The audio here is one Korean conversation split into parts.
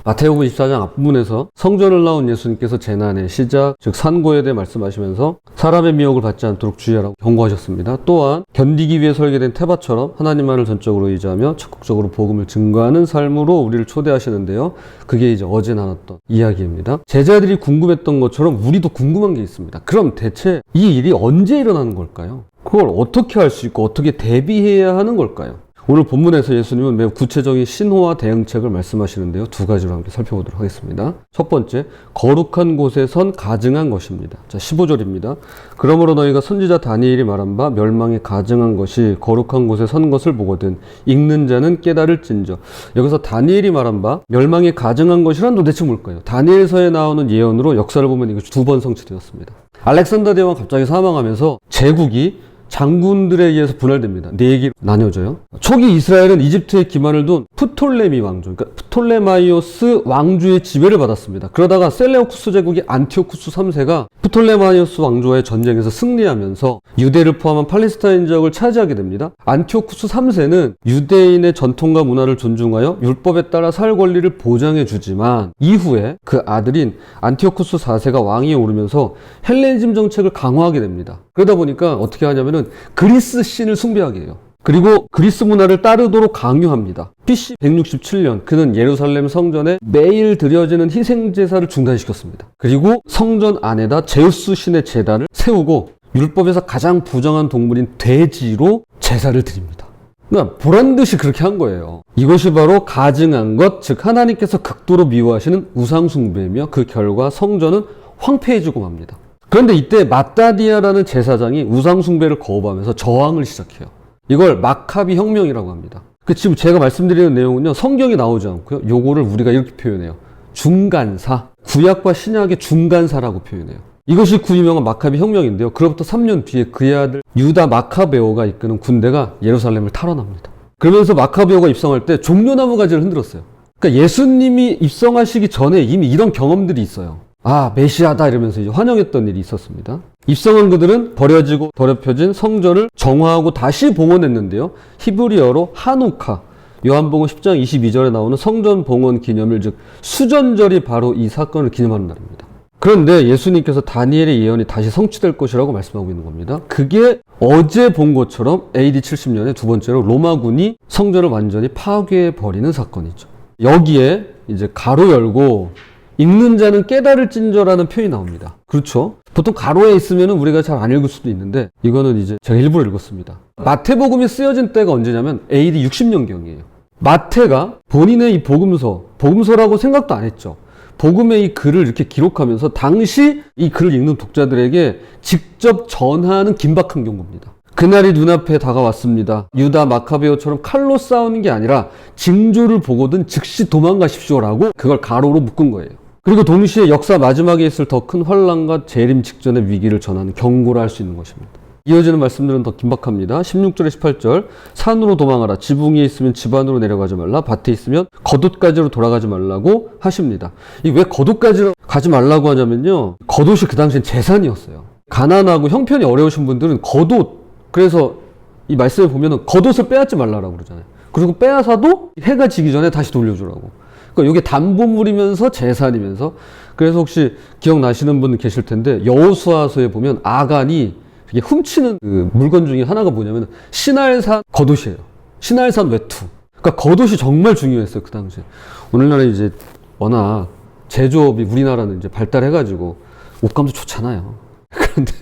마태복음 24장 앞부분에서 성전을 나온 예수님께서 재난의 시작, 즉 산고에 대해 말씀하시면서 사람의 미혹을 받지 않도록 주의하라고 경고하셨습니다. 또한 견디기 위해 설계된 태바처럼 하나님만을 전적으로 의지하며 적극적으로 복음을 증거하는 삶으로 우리를 초대하시는데요. 그게 이제 어제 나눴던 이야기입니다. 제자들이 궁금했던 것처럼 우리도 궁금한 게 있습니다. 그럼 대체 이 일이 언제 일어나는 걸까요? 그걸 어떻게 할 수 있고 어떻게 대비해야 하는 걸까요? 오늘 본문에서 예수님은 매우 구체적인 신호와 대응책을 말씀하시는데요. 두 가지로 함께 살펴보도록 하겠습니다. 첫 번째, 거룩한 곳에선 가증한 것입니다. 자, 15절입니다. 그러므로 너희가 선지자 다니엘이 말한 바 멸망에 가증한 것이 거룩한 곳에 선 것을 보거든 읽는 자는 깨달을진저. 여기서 다니엘이 말한 바 멸망에 가증한 것이란 도대체 뭘까요? 다니엘서에 나오는 예언으로 역사를 보면 이거 두 번 성취되었습니다. 알렉산더 대왕 갑자기 사망하면서 제국이 장군들에 의해서 분할됩니다. 4개로 나뉘어져요. 초기 이스라엘은 이집트에 기반을 둔 프톨레미 왕조, 그러니까 프톨레마이오스 왕주의 지배를 받았습니다. 그러다가 셀레우쿠스 제국의 안티오쿠스 3세가 프톨레마이오스 왕조와의 전쟁에서 승리하면서 유대를 포함한 팔레스타인 지역을 차지하게 됩니다. 안티오쿠스 3세는 유대인의 전통과 문화를 존중하여 율법에 따라 살 권리를 보장해 주지만 이후에 그 아들인 안티오쿠스 4세가 왕위에 오르면서 헬레니즘 정책을 강화하게 됩니다. 그러다 보니까 어떻게 하냐면은 그리스 신을 숭배하게 해요. 그리고 그리스 문화를 따르도록 강요합니다. BC 167년 그는 예루살렘 성전에 매일 드려지는 희생제사를 중단시켰습니다. 그리고 성전 안에다 제우스 신의 제단을 세우고 율법에서 가장 부정한 동물인 돼지로 제사를 드립니다. 그러니까 보란듯이 그렇게 한 거예요. 이것이 바로 가증한 것, 즉 하나님께서 극도로 미워하시는 우상숭배이며 그 결과 성전은 황폐해지고 맙니다. 그런데 이때 마따디아라는 제사장이 우상숭배를 거부하면서 저항을 시작해요. 이걸 마카비 혁명이라고 합니다. 지금 제가 말씀드리는 내용은요, 성경에 나오지 않고요. 요거를 우리가 이렇게 표현해요. 중간사, 구약과 신약의 중간사라고 표현해요. 이것이 그 유명한 마카비 혁명인데요. 그로부터 3년 뒤에 그의 아들 유다 마카베오가 이끄는 군대가 예루살렘을 탈환합니다. 그러면서 마카베오가 입성할 때 종려나무 가지를 흔들었어요. 그러니까 예수님이 입성하시기 전에 이미 이런 경험들이 있어요. 아, 메시아다 이러면서 이제 환영했던 일이 있었습니다. 입성한 그들은 버려지고 더럽혀진 성전을 정화하고 다시 봉헌했는데요. 히브리어로 하누카, 요한복음 10장 22절에 나오는 성전 봉헌 기념일, 즉 수전절이 바로 이 사건을 기념하는 날입니다. 그런데 예수님께서 다니엘의 예언이 다시 성취될 것이라고 말씀하고 있는 겁니다. 그게 어제 본 것처럼 AD 70년에 두 번째로 로마군이 성전을 완전히 파괴해버리는 사건이죠. 여기에 이제 가로 열고 읽는 자는 깨달을진저라는 표현이 나옵니다. 그렇죠? 보통 가로에 있으면 우리가 잘 안 읽을 수도 있는데 이거는 이제 제가 일부러 읽었습니다. 마태복음이 쓰여진 때가 언제냐면 AD 60년경이에요. 마태가 본인의 이 복음서라고 생각도 안 했죠. 복음의 이 글을 이렇게 기록하면서 당시 이 글을 읽는 독자들에게 직접 전하는 긴박한 경고입니다. 그날이 눈앞에 다가왔습니다. 유다 마카베오처럼 칼로 싸우는 게 아니라 징조를 보고든 즉시 도망가십시오라고 그걸 가로로 묶은 거예요. 그리고 동시에 역사 마지막에 있을 더 큰 환란과 재림 직전의 위기를 전하는 경고를 할 수 있는 것입니다. 이어지는 말씀들은 더 긴박합니다. 16절에 18절 산으로 도망하라. 지붕 위에 있으면 집 안으로 내려가지 말라. 밭에 있으면 겉옷가지로 돌아가지 말라고 하십니다. 왜 겉옷가지로 가지 말라고 하냐면요, 겉옷이 그 당시엔 재산이었어요. 가난하고 형편이 어려우신 분들은 겉옷, 그래서 이 말씀에 보면은 겉옷을 빼앗지 말라고 그러잖아요. 그리고 빼앗아도 해가 지기 전에 다시 돌려주라고. 그러니까 이게 담보물이면서 재산이면서, 그래서 혹시 기억나시는 분 계실 텐데 여호수아서에 보면 아간이 훔치는 그 물건 중에 하나가 뭐냐면 신할산 겉옷이에요. 신할산 외투. 그러니까 겉옷이 정말 중요했어요, 그 당시에. 오늘날은 이제 워낙 제조업이 우리나라는 이제 발달해가지고 옷감도 좋잖아요. 그런데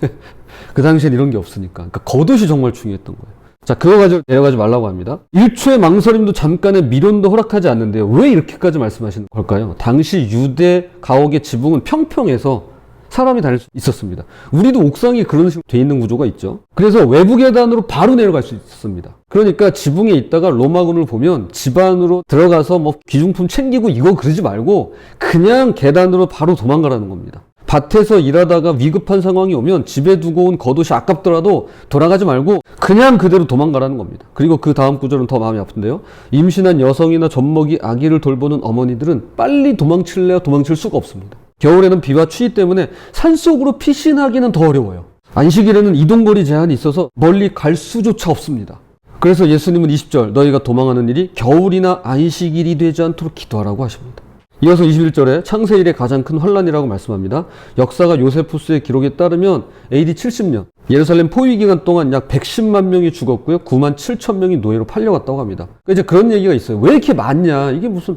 그 당시엔 이런 게 없으니까. 그러니까 겉옷이 정말 중요했던 거예요. 자, 그거 가지고 내려가지 말라고 합니다. 1초의 망설임도 잠깐의 미련도 허락하지 않는데요. 왜 이렇게까지 말씀하시는 걸까요? 당시 유대 가옥의 지붕은 평평해서 사람이 다닐 수 있었습니다. 우리도 옥상이 그런 식으로 돼 있는 구조가 있죠. 그래서 외부 계단으로 바로 내려갈 수 있었습니다. 그러니까 지붕에 있다가 로마군을 보면 집 안으로 들어가서 뭐 귀중품 챙기고 이거 그러지 말고 그냥 계단으로 바로 도망가라는 겁니다. 밭에서 일하다가 위급한 상황이 오면 집에 두고 온 겉옷이 아깝더라도 돌아가지 말고 그냥 그대로 도망가라는 겁니다. 그리고 그 다음 구절은 더 마음이 아픈데요. 임신한 여성이나 젖먹이 아기를 돌보는 어머니들은 빨리 도망칠래야 도망칠 수가 없습니다. 겨울에는 비와 추위 때문에 산속으로 피신하기는 더 어려워요. 안식일에는 이동거리 제한이 있어서 멀리 갈 수조차 없습니다. 그래서 예수님은 20절 너희가 도망하는 일이 겨울이나 안식일이 되지 않도록 기도하라고 하십니다. 이어서 21절에 창세일의 가장 큰 환란이라고 말씀합니다. 역사가 요세푸스의 기록에 따르면 AD 70년 예루살렘 포위 기간 동안 약 110만 명이 죽었고요. 9만 7천 명이 노예로 팔려갔다고 합니다. 이제 그런 얘기가 있어요. 왜 이렇게 많냐? 이게 무슨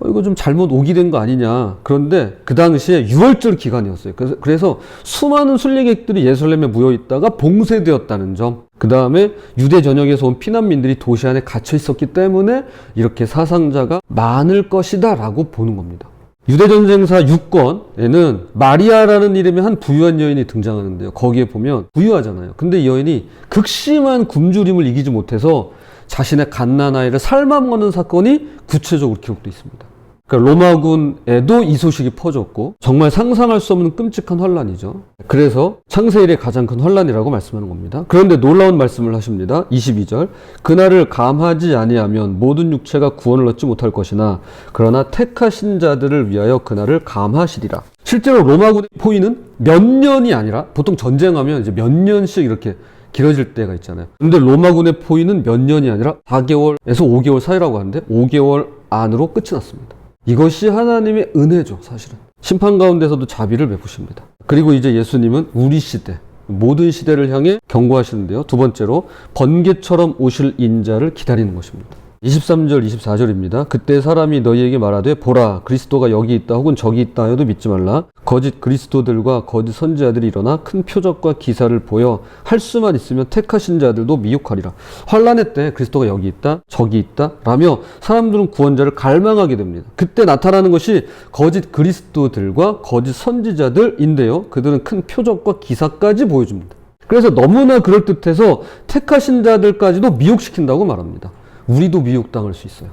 이거 좀 잘못 오기된 거 아니냐. 그런데 그 당시에 6월절 기간이었어요. 그래서 수많은 순례객들이 예루살렘에 모여 있다가 봉쇄되었다는 점. 그 다음에 유대 전역에서 온 피난민들이 도시 안에 갇혀 있었기 때문에 이렇게 사상자가 많을 것이다 라고 보는 겁니다. 유대전쟁사 6권에는 마리아라는 이름의 한 부유한 여인이 등장하는데요. 거기에 보면 부유하잖아요. 근데 이 여인이 극심한 굶주림을 이기지 못해서 자신의 갓난아이를 삶아먹는 사건이 구체적으로 기록되어 있습니다. 그러니까 로마군에도 이 소식이 퍼졌고 정말 상상할 수 없는 끔찍한 환란이죠. 그래서 창세일의 가장 큰 환란이라고 말씀하는 겁니다. 그런데 놀라운 말씀을 하십니다. 22절 그날을 감하지 아니하면 모든 육체가 구원을 얻지 못할 것이나 그러나 택하신 자들을 위하여 그날을 감하시리라. 실제로 로마군의 포위는 몇 년이 아니라 보통 전쟁하면 이제 몇 년씩 이렇게 길어질 때가 있잖아요. 근데 로마군의 포위는 몇 년이 아니라 4개월에서 5개월 사이라고 하는데 5개월 안으로 끝이 났습니다. 이것이 하나님의 은혜죠, 사실은. 심판 가운데서도 자비를 베푸십니다. 그리고 이제 예수님은 우리 시대, 모든 시대를 향해 경고하시는데요. 두 번째로 번개처럼 오실 인자를 기다리는 것입니다. 23절, 24절입니다. 그때 사람이 너희에게 말하되 보라 그리스도가 여기 있다 혹은 저기 있다 하여도 믿지 말라. 거짓 그리스도들과 거짓 선지자들이 일어나 큰 표적과 기사를 보여 할 수만 있으면 택하신 자들도 미혹하리라. 환란의 때 그리스도가 여기 있다 저기 있다 라며 사람들은 구원자를 갈망하게 됩니다. 그때 나타나는 것이 거짓 그리스도들과 거짓 선지자들인데요. 그들은 큰 표적과 기사까지 보여줍니다. 그래서 너무나 그럴듯해서 택하신 자들까지도 미혹시킨다고 말합니다. 우리도 미혹당할 수 있어요.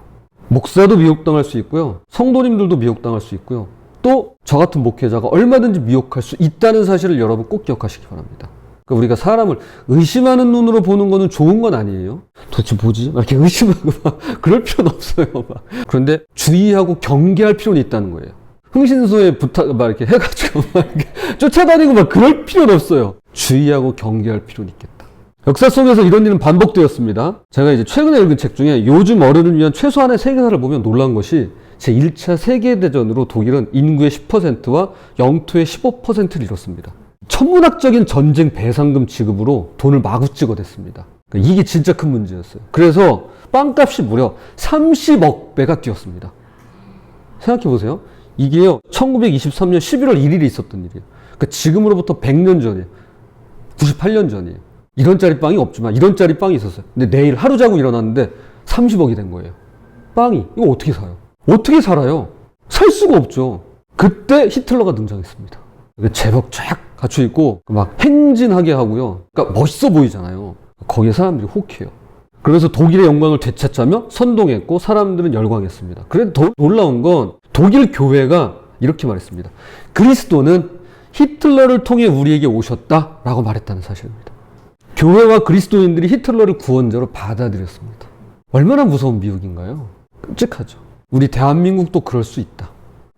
목사도 미혹당할 수 있고요. 성도님들도 미혹당할 수 있고요. 또 저 같은 목회자가 얼마든지 미혹할 수 있다는 사실을 여러분 꼭 기억하시기 바랍니다. 그러니까 우리가 사람을 의심하는 눈으로 보는 거는 좋은 건 아니에요. 도대체 뭐지? 막 이렇게 의심하고 막 그럴 필요는 없어요. 막. 그런데 주의하고 경계할 필요는 있다는 거예요. 흥신소에 막 이렇게 해가지고 막 이렇게 쫓아다니고 막 그럴 필요는 없어요. 주의하고 경계할 필요는 있겠다. 역사 속에서 이런 일은 반복되었습니다. 제가 이제 최근에 읽은 책 중에 요즘 어른을 위한 최소한의 세계사를 보면 놀란 것이 제1차 세계대전으로 독일은 인구의 10%와 영토의 15%를 잃었습니다. 천문학적인 전쟁 배상금 지급으로 돈을 마구 찍어댔습니다. 그러니까 이게 진짜 큰 문제였어요. 그래서 빵값이 무려 30억 배가 뛰었습니다. 생각해보세요. 이게요 1923년 11월 1일에 있었던 일이에요. 그러니까 지금으로부터 100년 전이에요. 98년 전이에요. 이런 짜리 빵이 없지만 이런 짜리 빵이 있었어요. 근데 내일 하루 자고 일어났는데 30억이 된 거예요. 빵이. 이거 어떻게 사요? 어떻게 살아요? 살 수가 없죠. 그때 히틀러가 등장했습니다. 제복 쫙 갖춰 입고 막 행진하게 하고요. 그러니까 멋있어 보이잖아요. 거기에 사람들이 혹해요. 그래서 독일의 영광을 되찾자며 선동했고 사람들은 열광했습니다. 그런데 더 놀라운 건 독일 교회가 이렇게 말했습니다. 그리스도는 히틀러를 통해 우리에게 오셨다라고 말했다는 사실입니다. 교회와 그리스도인들이 히틀러를 구원자로 받아들였습니다. 얼마나 무서운 미혹인가요? 끔찍하죠. 우리 대한민국도 그럴 수 있다.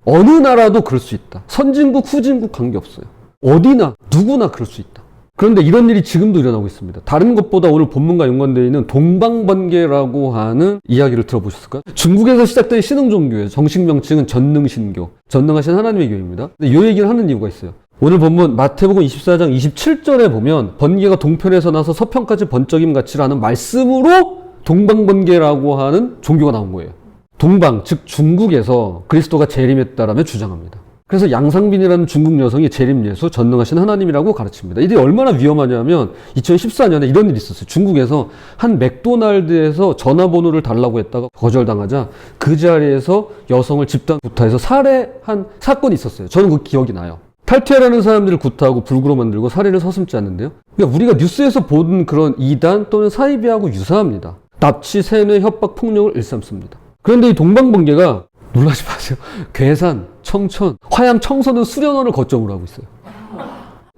어느 나라도 그럴 수 있다. 선진국, 후진국 관계없어요. 어디나, 누구나 그럴 수 있다. 그런데 이런 일이 지금도 일어나고 있습니다. 다른 것보다 오늘 본문과 연관되어 있는 동방번개라고 하는 이야기를 들어보셨을까요? 중국에서 시작된 신흥종교예요. 정식 명칭은 전능신교. 전능하신 하나님의 교회입니다. 근데 이 얘기를 하는 이유가 있어요. 오늘 본문 마태복음 24장 27절에 보면 번개가 동편에서 나서 서편까지 번쩍임 같이라는 말씀으로 동방번개라고 하는 종교가 나온 거예요. 동방, 즉 중국에서 그리스도가 재림했다라며 주장합니다. 그래서 양상빈이라는 중국 여성이 재림예수, 전능하신 하나님이라고 가르칩니다. 이게 얼마나 위험하냐면 2014년에 이런 일이 있었어요. 중국에서 한 맥도날드에서 전화번호를 달라고 했다가 거절당하자 그 자리에서 여성을 집단 구타해서 살해한 사건이 있었어요. 저는 그 기억이 나요. 탈퇴하라는 사람들을 구타하고 불구로 만들고 살인을 서슴지 않는데요. 그러니까 우리가 뉴스에서 보는 그런 이단 또는 사이비하고 유사합니다. 납치, 세뇌, 협박, 폭력을 일삼습니다. 그런데 이 동방번개가 놀라지 마세요. 괴산, 청천, 화양, 청소는 수련원을 거점으로 하고 있어요.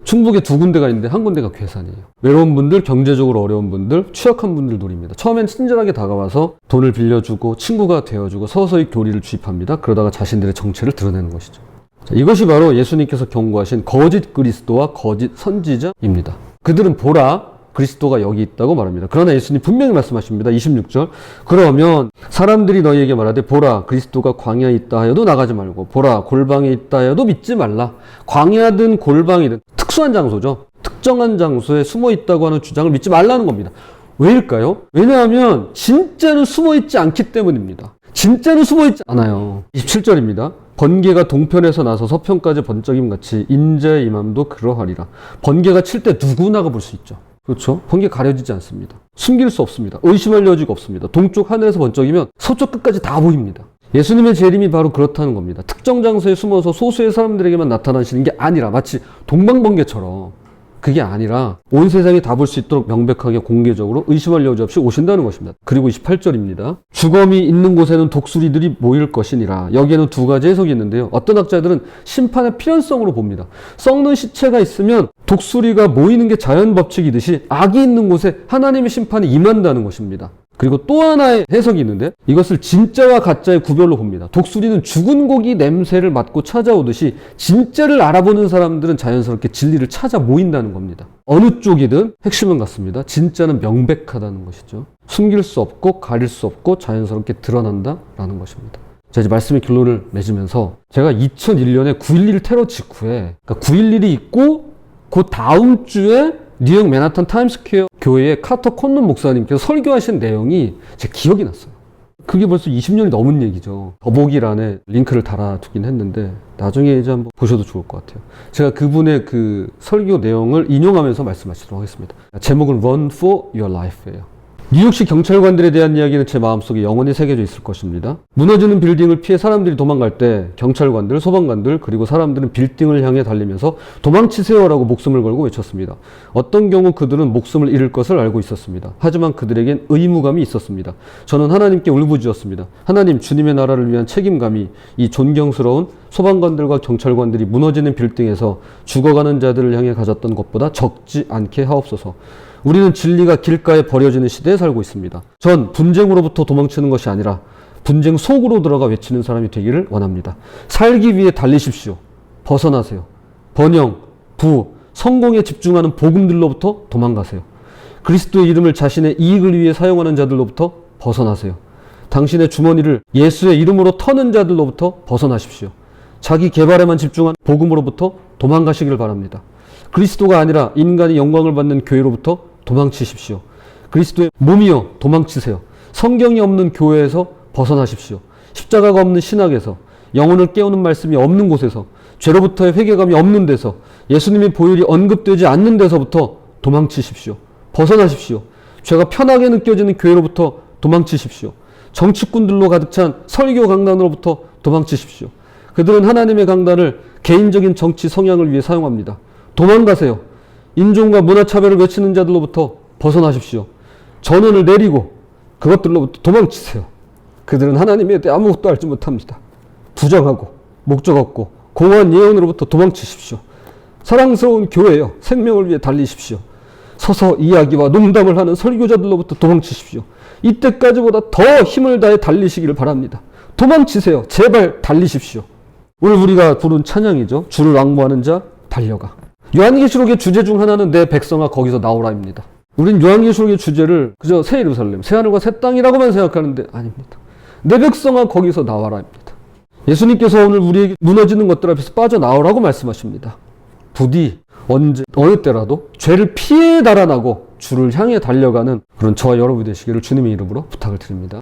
충북에 2군데가 있는데 한 군데가 괴산이에요. 외로운 분들, 경제적으로 어려운 분들, 취약한 분들 노립니다. 처음엔 친절하게 다가와서 돈을 빌려주고 친구가 되어주고 서서히 교리를 주입합니다. 그러다가 자신들의 정체를 드러내는 것이죠. 자, 이것이 바로 예수님께서 경고하신 거짓 그리스도와 거짓 선지자입니다. 그들은 보라, 그리스도가 여기 있다고 말합니다. 그러나 예수님 분명히 말씀하십니다. 26절. 그러면 사람들이 너희에게 말하되 보라 그리스도가 광야에 있다 하여도 나가지 말고 보라 골방에 있다 하여도 믿지 말라. 광야든 골방이든 특수한 장소죠. 특정한 장소에 숨어 있다고 하는 주장을 믿지 말라는 겁니다. 왜일까요? 왜냐하면 진짜는 숨어 있지 않기 때문입니다. 진짜는 숨어 있지 않아요. 27절입니다. 번개가 동편에서 나서 서편까지 번쩍임 같이 인자의 임함도 그러하리라. 번개가 칠 때 누구나가 볼 수 있죠. 그렇죠? 번개 가려지지 않습니다. 숨길 수 없습니다. 의심할 여지가 없습니다. 동쪽 하늘에서 번쩍이면 서쪽 끝까지 다 보입니다. 예수님의 재림이 바로 그렇다는 겁니다. 특정 장소에 숨어서 소수의 사람들에게만 나타나시는 게 아니라 마치 동방번개처럼 그게 아니라 온 세상이 다 볼 수 있도록 명백하게 공개적으로 의심할 여지 없이 오신다는 것입니다. 그리고 28절입니다. 주검이 있는 곳에는 독수리들이 모일 것이니라. 여기에는 두 가지 해석이 있는데요. 어떤 학자들은 심판의 필연성으로 봅니다. 썩는 시체가 있으면 독수리가 모이는 게 자연 법칙이듯이 악이 있는 곳에 하나님의 심판이 임한다는 것입니다. 그리고 또 하나의 해석이 있는데 이것을 진짜와 가짜의 구별로 봅니다. 독수리는 죽은 고기 냄새를 맡고 찾아오듯이 진짜를 알아보는 사람들은 자연스럽게 진리를 찾아 모인다는 겁니다. 어느 쪽이든 핵심은 같습니다. 진짜는 명백하다는 것이죠. 숨길 수 없고 가릴 수 없고 자연스럽게 드러난다라는 것입니다. 자, 이제 말씀의 결론을 맺으면서 제가 2001년에 9.11 테러 직후에 그러니까 9.11이 있고 그 다음 주에 뉴욕 맨하탄 타임스퀘어 교회의 카터 콘론 목사님께서 설교하신 내용이 제 기억이 났어요. 그게 벌써 20년이 넘은 얘기죠. 더보기란에 링크를 달아두긴 했는데 나중에 이제 한번 보셔도 좋을 것 같아요. 제가 그분의 그 설교 내용을 인용하면서 말씀하시도록 하겠습니다. 제목은 Run for Your Life예요. 뉴욕시 경찰관들에 대한 이야기는 제 마음속에 영원히 새겨져 있을 것입니다. 무너지는 빌딩을 피해 사람들이 도망갈 때 경찰관들, 소방관들 그리고 사람들은 빌딩을 향해 달리면서 도망치세요라고 목숨을 걸고 외쳤습니다. 어떤 경우 그들은 목숨을 잃을 것을 알고 있었습니다. 하지만 그들에겐 의무감이 있었습니다. 저는 하나님께 울부짖었습니다. 하나님, 주님의 나라를 위한 책임감이 이 존경스러운 소방관들과 경찰관들이 무너지는 빌딩에서 죽어가는 자들을 향해 가졌던 것보다 적지 않게 하옵소서. 우리는 진리가 길가에 버려지는 시대에 살고 있습니다. 전 분쟁으로부터 도망치는 것이 아니라 분쟁 속으로 들어가 외치는 사람이 되기를 원합니다. 살기 위해 달리십시오. 벗어나세요. 번영, 부, 성공에 집중하는 복음들로부터 도망가세요. 그리스도의 이름을 자신의 이익을 위해 사용하는 자들로부터 벗어나세요. 당신의 주머니를 예수의 이름으로 터는 자들로부터 벗어나십시오. 자기 개발에만 집중한 복음으로부터 도망가시기를 바랍니다. 그리스도가 아니라 인간이 영광을 받는 교회로부터 도망치십시오. 그리스도의 몸이여 도망치세요. 성경이 없는 교회에서 벗어나십시오. 십자가가 없는 신학에서, 영혼을 깨우는 말씀이 없는 곳에서, 죄로부터의 회개감이 없는 데서, 예수님의 보혈이 언급되지 않는 데서부터 도망치십시오. 벗어나십시오. 죄가 편하게 느껴지는 교회로부터 도망치십시오. 정치꾼들로 가득 찬 설교 강단으로부터 도망치십시오. 그들은 하나님의 강단을 개인적인 정치 성향을 위해 사용합니다. 도망가세요. 인종과 문화차별을 외치는 자들로부터 벗어나십시오. 전원을 내리고 그것들로부터 도망치세요. 그들은 하나님에 대해 아무것도 알지 못합니다. 부정하고 목적 없고 공허한 예언으로부터 도망치십시오. 사랑스러운 교회여, 생명을 위해 달리십시오. 서서 이야기와 농담을 하는 설교자들로부터 도망치십시오. 이때까지보다 더 힘을 다해 달리시기를 바랍니다. 도망치세요. 제발 달리십시오. 오늘 우리가 부른 찬양이죠. 주를 앙모하는 자 달려가. 요한계시록의 주제 중 하나는 내 백성아 거기서 나오라입니다. 우린 요한계시록의 주제를 그저 새 예루살렘, 새 하늘과 새 땅이라고만 생각하는데 아닙니다. 내 백성아 거기서 나와라입니다. 예수님께서 오늘 우리에게 무너지는 것들 앞에서 빠져나오라고 말씀하십니다. 부디 언제 어느 때라도 죄를 피해 달아나고 주를 향해 달려가는 그런 저와 여러분이 되시기를 주님의 이름으로 부탁을 드립니다.